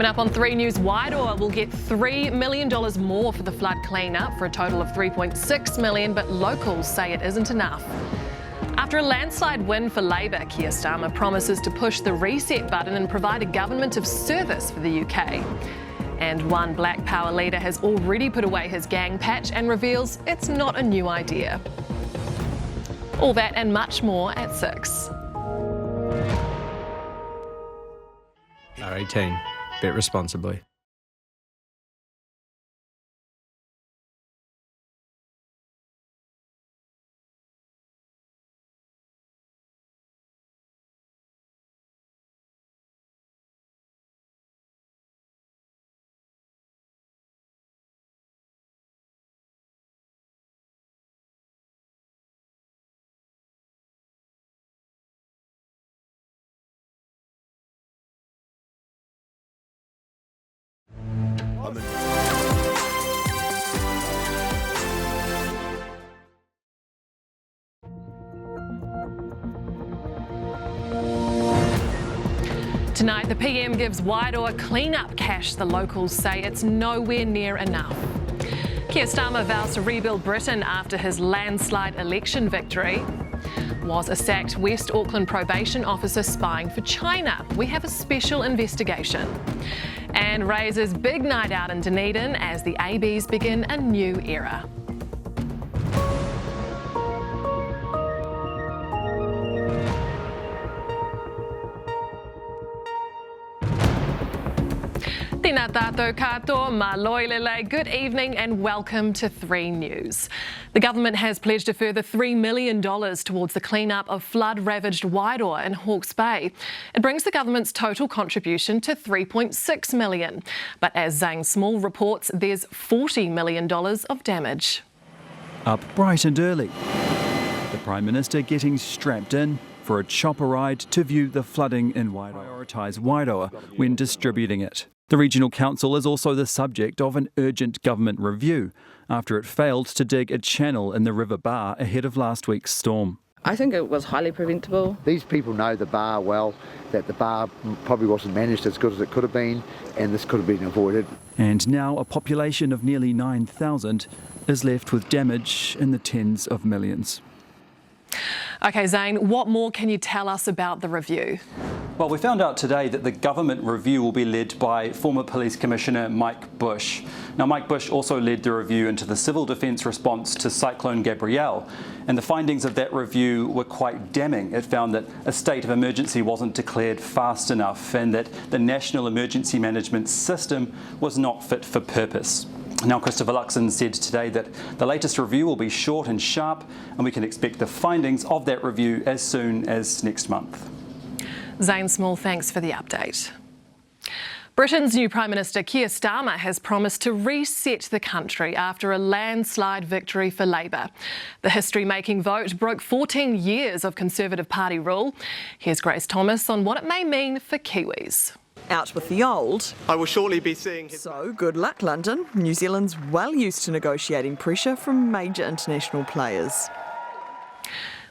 Coming up on 3News, Wairoa will get $3 million more for the flood clean-up for a total of $3.6 million, but locals say it isn't enough. After a landslide win for Labour, Keir Starmer promises to push the reset button and provide a government of service for the UK. And one Black Power leader has already put away his gang patch and reveals it's not a new idea. All that and much more at 6. R18. Bet responsibly. Tonight, the PM gives Wairoa clean-up cash. The locals say it's nowhere near enough. Keir Starmer vows to rebuild Britain after his landslide election victory. Was a sacked West Auckland probation officer spying for China? We have a special investigation. And raises big night out in Dunedin as the ABs begin a new era. Tēnā tātou katoa, maloilele. Good evening and welcome to 3News. The government has pledged a further $3 million towards the clean-up of flood-ravaged Wairoa in Hawke's Bay. It brings the government's total contribution to $3.6 million. But as Zane Small reports, there's $40 million of damage. Up bright and early, the Prime Minister getting strapped in for a chopper ride to view the flooding in Wairoa. Prioritise Wairoa when distributing it. The Regional Council is also the subject of an urgent government review after it failed to dig a channel in the River Bar ahead of last week's storm. I think it was highly preventable. These people know the bar well, that the bar probably wasn't managed as good as it could have been, and this could have been avoided. And now a population of nearly 9,000 is left with damage in the tens of millions. OK, Zane, what more can you tell us about the review? Well, we found out today that the government review will be led by former Police Commissioner Mike Bush. Now, Mike Bush also led the review into the civil defence response to Cyclone Gabrielle, and the findings of that review were quite damning. It found that a state of emergency wasn't declared fast enough and that the National Emergency Management System was not fit for purpose. Now, Christopher Luxon said today that the latest review will be short and sharp, and we can expect the findings of that review as soon as next month. Zane Small, thanks for the update. Britain's new Prime Minister Keir Starmer has promised to reset the country after a landslide victory for Labour. The history-making vote broke 14 years of Conservative Party rule. Here's Grace Thomas on what it may mean for Kiwis. Out with the old. I will shortly be seeing his... So, good luck, London. New Zealand's well used to negotiating pressure from major international players.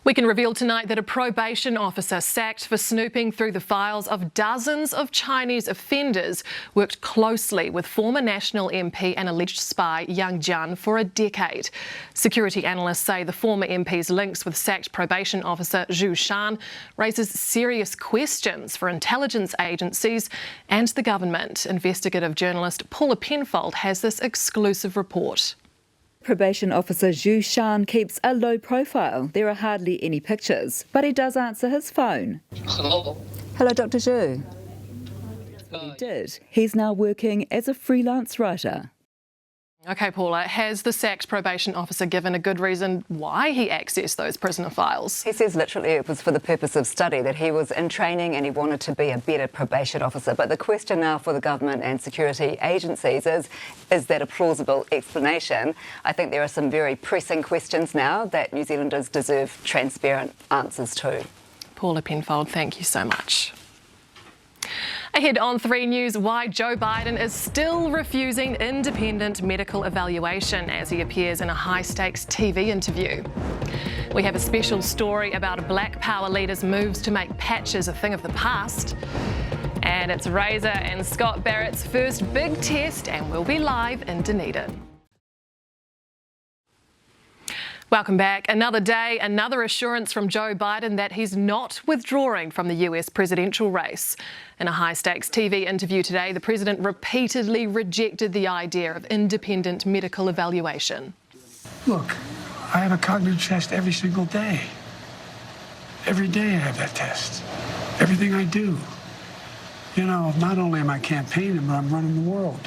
We can reveal tonight that a probation officer sacked for snooping through the files of dozens of Chinese offenders worked closely with former National MP and alleged spy Yang Jian for a decade. Security analysts say the former MP's links with sacked probation officer Zhu Shan raises serious questions for intelligence agencies and the government. Investigative journalist Paula Penfold has this exclusive report. Probation officer Zhu Shan keeps a low profile. There are hardly any pictures, but he does answer his phone. Hello. Hello, Dr. Zhu. That's what he did. He's now working as a freelance writer. OK, Paula, has the sacked probation officer given a good reason why he accessed those prisoner files? He says literally it was for the purpose of study, that he was in training and he wanted to be a better probation officer. But the question now for the government and security agencies is that a plausible explanation? I think there are some very pressing questions now that New Zealanders deserve transparent answers to. Paula Penfold, thank you so much. Ahead on 3News, why Joe Biden is still refusing independent medical evaluation as he appears in a high-stakes TV interview. We have a special story about a Black Power leader's moves to make patches a thing of the past. And it's Razor and Scott Barrett's first big test, and we'll be live in Dunedin. Welcome back. Another day, another assurance from Joe Biden that he's not withdrawing from the US presidential race. In a high-stakes TV interview today, the president repeatedly rejected the idea of independent medical evaluation. Look, I have a cognitive test every single day. Every day I have that test. Everything I do. You know, not only am I campaigning, but I'm running the world.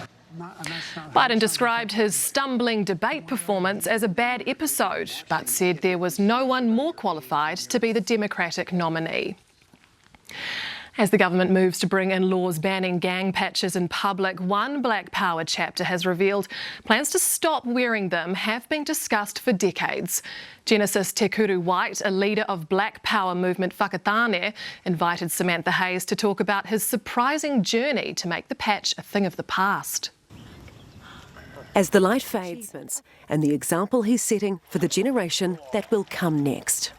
Biden described his stumbling debate performance as a bad episode, but said there was no one more qualified to be the Democratic nominee. As the government moves to bring in laws banning gang patches in public, one Black Power chapter has revealed plans to stop wearing them have been discussed for decades. Genesis Te Kuru White, a leader of Black Power movement Whakatane, invited Samantha Hayes to talk about his surprising journey to make the patch a thing of the past. As the light fades, and the example he's setting for the generation that will come next.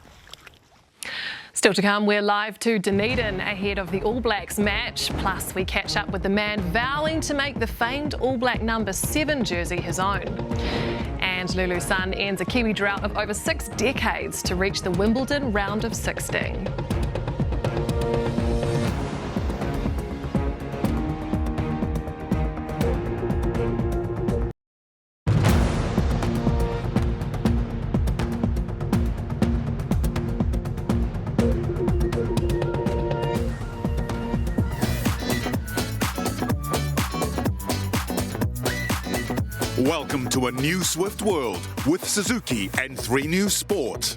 Still to come, we're live to Dunedin ahead of the All Blacks match. Plus, we catch up with the man vowing to make the famed All Black number 7 jersey his own. And Lulu Sun ends a Kiwi drought of over 6 decades to reach the Wimbledon round of 16. Welcome to a new Swift world with Suzuki and ThreeNews Sport.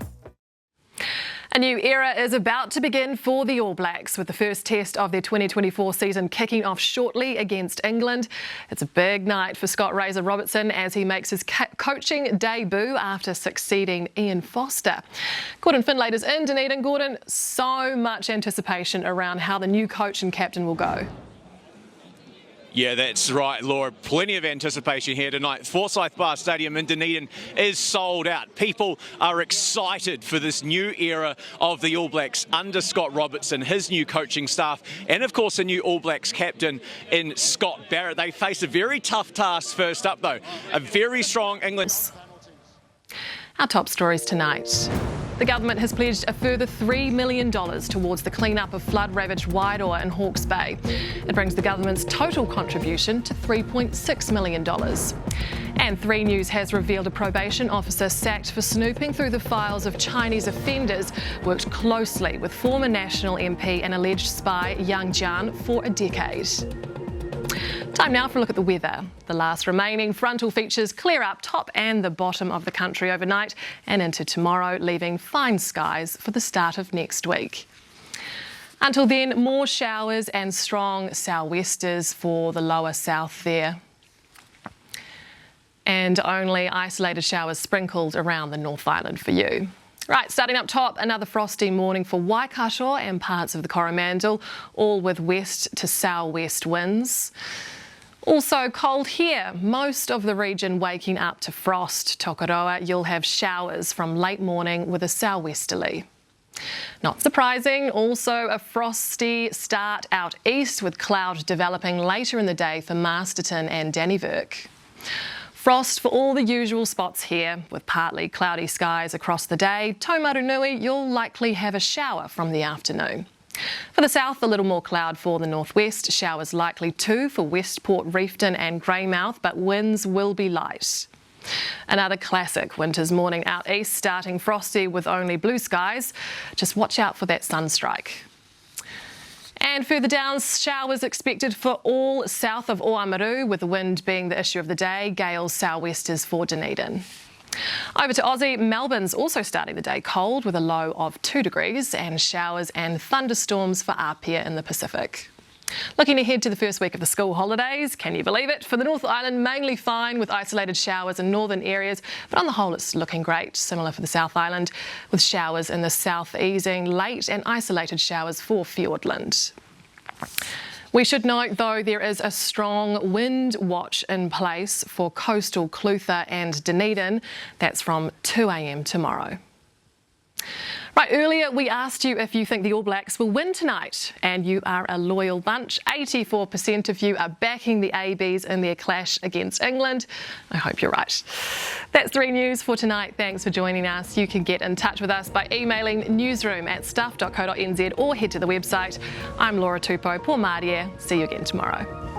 A new era is about to begin for the All Blacks, with the first test of their 2024 season kicking off shortly against England. It's a big night for Scott Razor Robertson as he makes his coaching debut after succeeding Ian Foster. Gordon Finlayter's in Dunedin. Gordon, so much anticipation around how the new coach and captain will go. Yeah, that's right, Laura. Plenty of anticipation here tonight. Forsyth Bar Stadium in Dunedin is sold out. People are excited for this new era of the All Blacks under Scott Robertson, his new coaching staff, and of course a new All Blacks captain in Scott Barrett. They face a very tough task first up, though. A very strong England. Our top stories tonight. The government has pledged a further $3 million towards the clean-up of flood-ravaged Wairoa in Hawke's Bay. It brings the government's total contribution to $3.6 million. And ThreeNews has revealed a probation officer sacked for snooping through the files of Chinese offenders worked closely with former National MP and alleged spy Yang Jian for a decade. Time now for a look at the weather. The last remaining frontal features clear up top and the bottom of the country overnight and into tomorrow, leaving fine skies for the start of next week. Until then, more showers and strong sou'westers for the lower south there. And only isolated showers sprinkled around the North Island for you. Right, starting up top, another frosty morning for Waikato and parts of the Coromandel, all with west to sou'west winds. Also cold here, most of the region waking up to frost. Tokoroa, you'll have showers from late morning with a sou'westerly. Not surprising, also a frosty start out east with cloud developing later in the day for Masterton and Dannevirke. Frost for all the usual spots here, with partly cloudy skies across the day. Taumarunui, you'll likely have a shower from the afternoon. For the south, a little more cloud for the northwest. Showers likely too for Westport, Reefton and Greymouth, but winds will be light. Another classic winter's morning out east, starting frosty with only blue skies. Just watch out for that sunstrike. And further down, showers expected for all south of Oamaru, with the wind being the issue of the day. Gales sou'westers for Dunedin. Over to Aussie, Melbourne's also starting the day cold with a low of 2 degrees and showers and thunderstorms for Apia in the Pacific. Looking ahead to the first week of the school holidays, can you believe it? For the North Island, mainly fine with isolated showers in northern areas, but on the whole it's looking great. Similar for the South Island, with showers in the south easing late and isolated showers for Fiordland. We should note, though, there is a strong wind watch in place for coastal Clutha and Dunedin. That's from 2 a.m. tomorrow. Right, earlier we asked you if you think the All Blacks will win tonight, and you are a loyal bunch. 84% of you are backing the ABs in their clash against England. I hope you're right. That's 3 News for tonight. Thanks for joining us. You can get in touch with us by emailing newsroom@stuff.co.nz or head to the website. I'm Laura Tupou, Pō Mārie. See you again tomorrow.